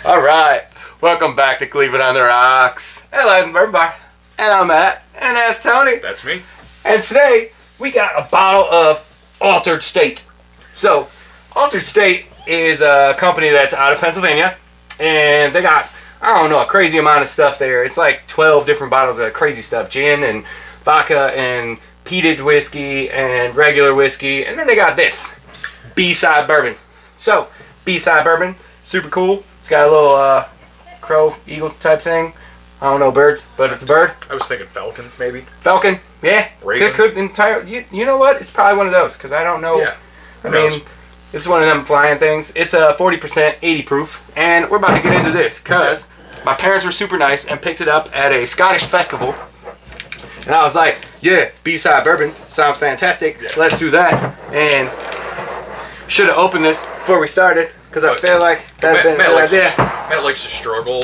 All right, welcome back to Cleveland on the Rocks. Hey, Liza Bourbon Bar, and I'm Matt, and that's Tony. That's me. And today we got a bottle of Altered State. So, Altered State is a company that's out of Pennsylvania, and they got, I don't know, a crazy amount of stuff there. It's like 12 different bottles of crazy stuff: gin and vodka and peated whiskey and regular whiskey, and then they got this B-Side Bourbon. So, B-Side Bourbon, super cool. It's got a little crow, eagle type thing. I don't know birds, but it's a bird. I was thinking falcon, maybe. Falcon, yeah. Raven. Could entire. You know what? It's probably one of those because I don't know. Yeah. I mean, it's one of them flying things. It's a 40%, 80 proof, and we're about to get into this because my parents were super nice and picked it up at a Scottish festival, and I was like, "Yeah, B-Side Bourbon sounds fantastic. Yeah. Let's do that." And should have opened this before we started because I feel like that'd been a good idea. Matt likes to struggle.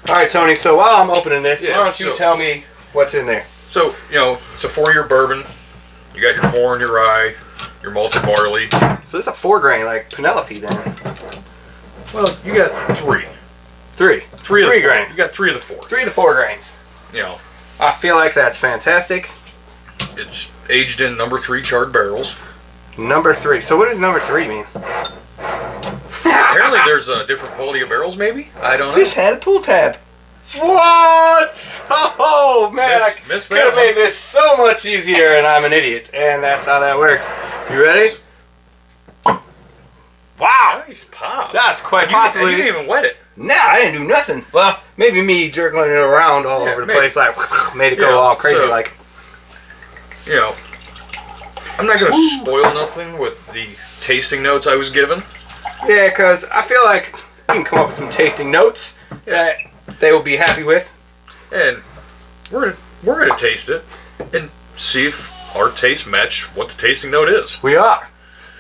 All right, Tony. So while I'm opening this, Yeah, why don't you tell me what's in there? So, it's a 4-year bourbon. You got your corn, your rye, your malted barley. So this is a 4 grain, like Penelope then. Well, you got 3. 3. 3 of the 3 4. grain. You got 3 of the 4. 3 of the 4 grains. I feel like that's fantastic. It's aged in number 3 charred barrels. Number 3. So what does number 3 mean? Apparently there's a different quality of barrels, maybe? I don't know. This had a pull tab. What? Oh man, Missed I could have that made this so much easier, and I'm an idiot. And that's how that works. You ready? Wow. Nice pop. That's quite You possibly. didn't even wet it. Nah, I didn't do nothing. Well, maybe me jerking it around all over the maybe. place, like made it go all crazy, so- like. I'm not going to spoil nothing with the tasting notes I was given. Yeah, because I feel like you can come up with some tasting notes that they will be happy with. And we're gonna taste it and see if our tastes match what the tasting note is. We are.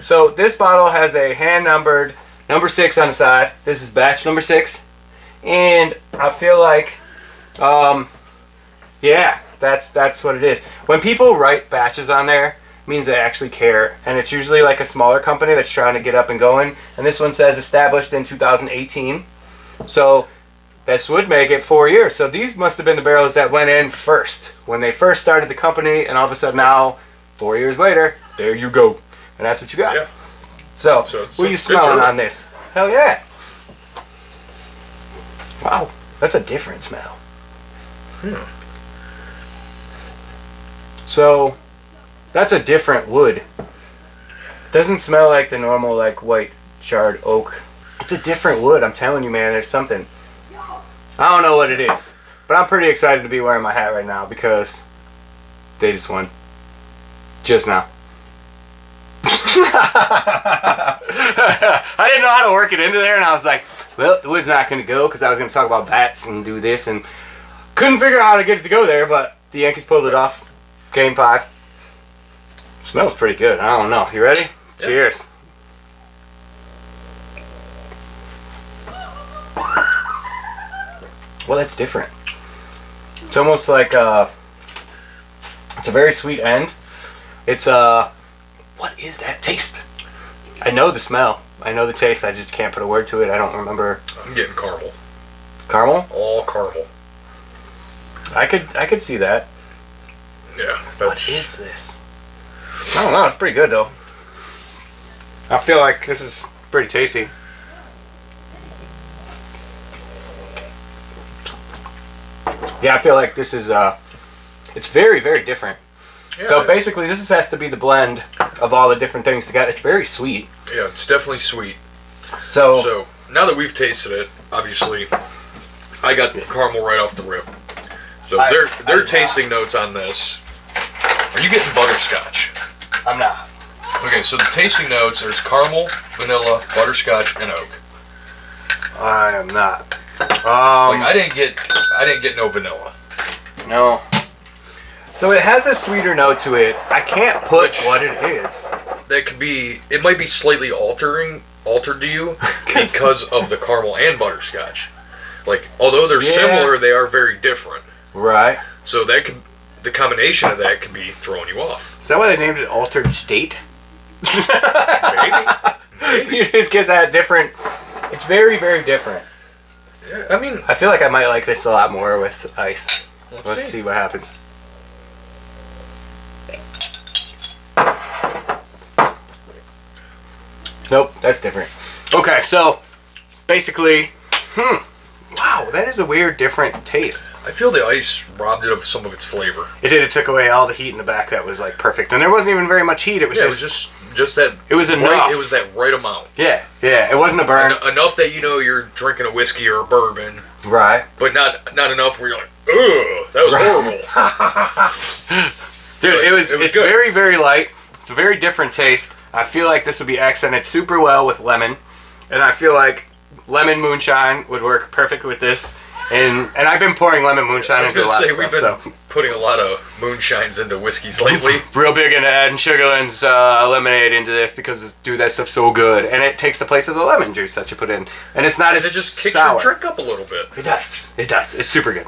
So this bottle has a hand-numbered number 6 on the side. This is batch number 6. And I feel like, yeah, that's what it is. When people write batches on there, it means they actually care. And it's usually like a smaller company that's trying to get up and going. And this one says established in 2018. So this would make it 4 years. So these must have been the barrels that went in first when they first started the company, and all of a sudden now, 4 years later, there you go. And that's what you got. Yeah. So what are you smelling on this? Hell yeah. Wow, that's a different smell. So that's a different wood. Doesn't smell like the normal like white charred oak. It's a different wood, I'm telling you, man. There's something. I don't know what it is, but I'm pretty excited to be wearing my hat right now because they just won. Just now. I didn't know how to work it into there, and I was like, well, the wood's not going to go because I was going to talk about bats and do this, and couldn't figure out how to get it to go there, but the Yankees pulled it off. Game 5. Smells pretty good. I don't know. You ready? Yeah. Cheers. Well, that's different. It's almost like it's a very sweet end. It's what is that taste? I know the smell. I know the taste. I just can't put a word to it. I don't remember. I'm getting caramel. Caramel? All caramel. I could see that. Yeah. What is this? I don't know. It's pretty good though. I feel like this is pretty tasty. Yeah, I feel like this is it's very, very different. Yeah, so basically this has to be the blend of all the different things together. It's very sweet. Yeah, it's definitely sweet. So now that we've tasted it, obviously I got the caramel right off the rip. So their tasting notes on this. Are you getting butterscotch? I'm not. Okay, so the tasting notes, there's caramel, vanilla, butterscotch, and oak. I am not. I didn't get no vanilla. No. So it has a sweeter note to it. I can't put what it is. That could be. It might be slightly altered to you because of the caramel and butterscotch. Like, although they're similar, they are very different. Right. So the combination of that could be throwing you off. Is that why they named it Altered State? Maybe. You just get that different. It's very, very different. Yeah, I mean, I feel like I might like this a lot more with ice. Let's see what happens. Nope, that's different. Okay, so basically, wow, that is a weird, different taste. I feel the ice robbed it of some of its flavor. It did. It took away all the heat in the back. That was like perfect, and there wasn't even very much heat. It was Yeah, just. it was just that. It was enough. Right, it was that right amount. Yeah, yeah. It wasn't a burn. Enough that you know you're drinking a whiskey or a bourbon, Right. but not enough where you're like, ugh, that was horrible. Dude, it was good. very, very light. It's a very different taste. I feel like this would be accented super well with lemon, and I feel like lemon moonshine would work perfect with this. And I've been pouring lemon moonshine into a lot of stuff. We've been putting a lot of moonshines into whiskeys lately. Real big into adding Sugarland's lemonade into this because, dude, that stuff's so good. And it takes the place of the lemon juice that you put in. And it's not as it just kicks sour. your drink up a little bit. It does. It does. It's super good.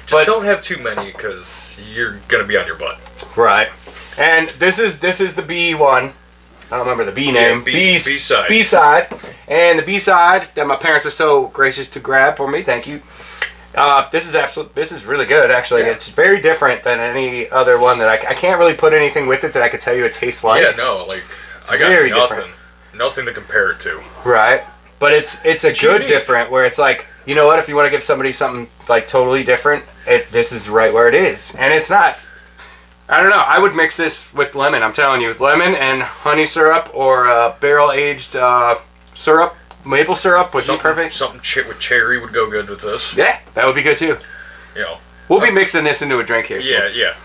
Just don't have too many because you're going to be on your butt. Right. And this is the B1. I don't remember the B name. Yeah, B-Side. B-Side. And the B-Side that my parents are so gracious to grab for me. Thank you. This is really good, actually. Yeah. It's very different than any other one that I can't really put anything with it that I could tell you it tastes like. Yeah, no, like I got very nothing to compare it to. Right. But it's a good unique. different where it's like, you know what, if you want to give somebody something like totally different, this is right where it is. And it's not, I don't know, I would mix this with lemon, I'm telling you. Lemon and honey syrup or barrel-aged syrup. Maple syrup would be perfect. Something with cherry would go good with this. Yeah, that would be good too. You know, we'll be mixing this into a drink here. So. Yeah.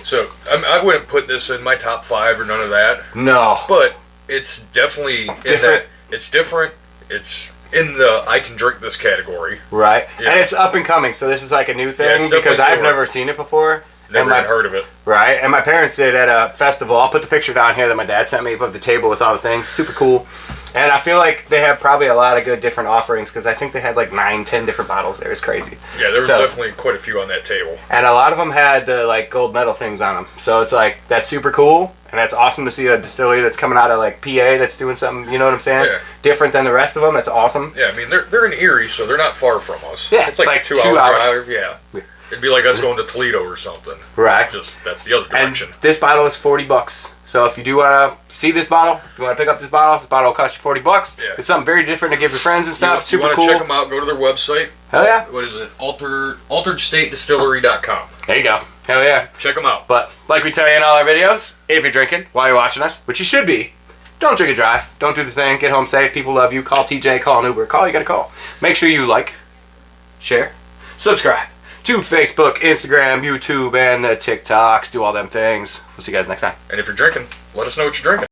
So I wouldn't put this in my top 5 or none of that. No. But it's definitely different. It's different. It's in the I can drink this category. Right. Yeah. And it's up and coming, so this is like a new thing it's because I've newer. never seen it before. Never had heard of it. Right. And my parents did at a festival. I'll put the picture down here that my dad sent me above the table with all the things. Super cool. And I feel like they have probably a lot of good different offerings because I think they had like 9-10 different bottles there. It's crazy. Yeah, there was definitely quite a few on that table. And a lot of them had the like gold medal things on them. So it's like, that's super cool. And that's awesome to see a distillery that's coming out of like PA that's doing something, you know what I'm saying? Yeah. Different than the rest of them. That's awesome. Yeah, I mean, they're in Erie, so they're not far from us. Yeah, it's like a 2 hour drive. Yeah. It'd be like us going to Toledo or something. Right. Just, that's the other direction. And this bottle is $40. So if you do want to see this bottle, if you want to pick up this bottle will cost you $40. Yeah. It's something very different to give your friends and stuff. Super you cool. want to check them out, go to their website. Hell yeah. What is it? AlteredStateDistillery.com. There you go. Hell yeah. Check them out. But like we tell you in all our videos, if you're drinking while you're watching us, which you should be, don't drink and drive. Don't do the thing. Get home safe. People love you. Call TJ. Call an Uber. Call you got to call. Make sure you like, share, subscribe to Facebook, Instagram, YouTube, and the TikToks. Do all them things. We'll see you guys next time. And if you're drinking, let us know what you're drinking.